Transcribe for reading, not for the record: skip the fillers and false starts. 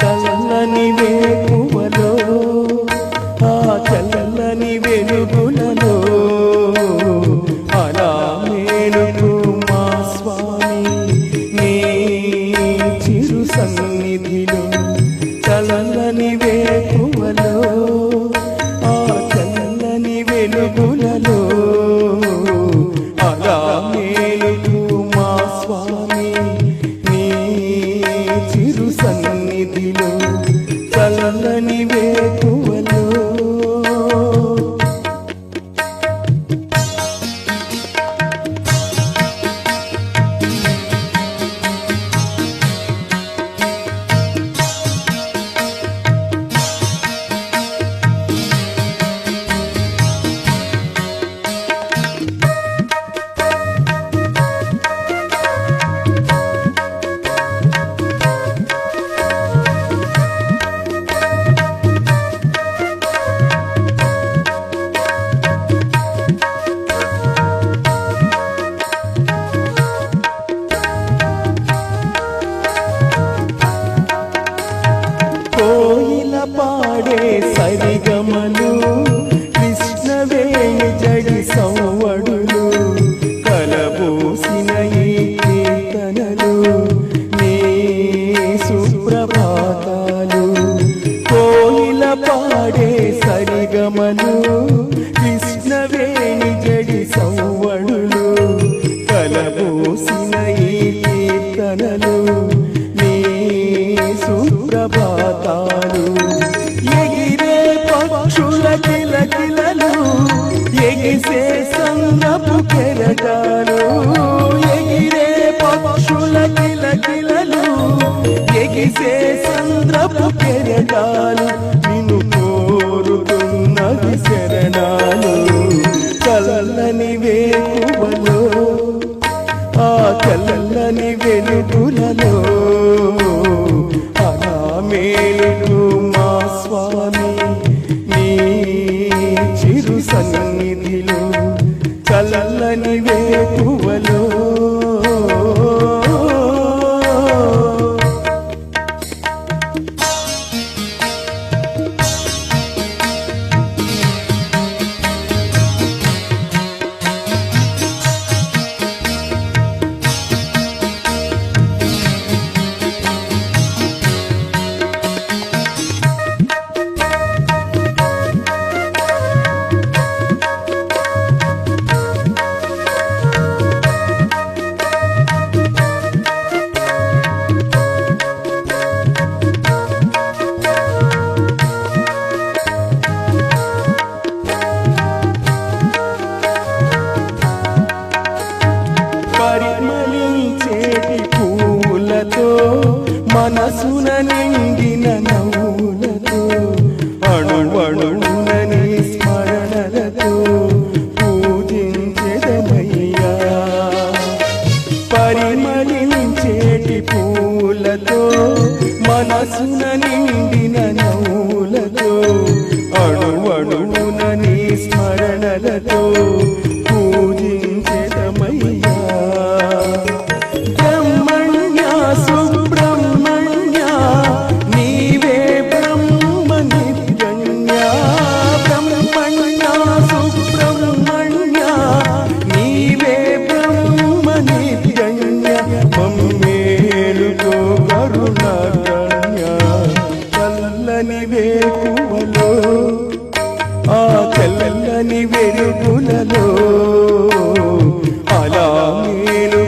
చల్లని వేకువలో ఆ చల్లని వెలుగులలో అలా మేలుకు మా స్వామి నీ చిరు సన్నిధిలో. చల్లని వేకువలో ఆ చల్లని వెలుగులలో అలా మేలుకు మా స్వామి నీ చిరు సన్నిధిలో. చల్లని వేకువలో కోయిల పాడే సరిగమలు కృష్ణవేణి జడి సౌవడులు కలబోసిన ఈ కీర్తనలు నీ సుప్రభాతాలు. కోయిల పాడే సరిగమలు కృష్ణవేణి జడి సౌవడులు కలబోసిన ఈ కీర్తనలు నీ సుప్రభాతాలు. ఎగిరే పక్షుల కిలకిలలు ఎగిసే సంగపు కెరటాలు. ఎగిరే పక్షుల కిలకిలలు ఎగిసే సంద్రపు కెరటాలు నిన్ను కోరుతున్నది శరణాలు. చల్లని వేకువలో ఆ చల్లని వెలుగులలో అలా మేలుకు మా స్వామి నీ చిరు సన్నిధిలో. చల్లని వేకువలో పరిమళించేటి పూలతో మనసున నిండిన నవ్వులతో అణువణువునని స్మరణలతో పూజించెదమయ్యా. పరిమళించేటి పూలతో మనసున నిండిన నవ్వులతో అణువణువునని స్మరణలతో పూజించెదమయ్యా. బ్రహ్మణ్య సుబ్రహ్మణ్య నీవే బ్రహ్మ నిత్యన్య. బ్రహ్మణ్య సుబ్రహ్మణ్య నీవే బ్రహ్మ నిత్యన్య. మమ్మేలుకో కరుణాకన్య. చల్లని వేకువలో ఆ చల్లని వెలుగులలో అలా మేలు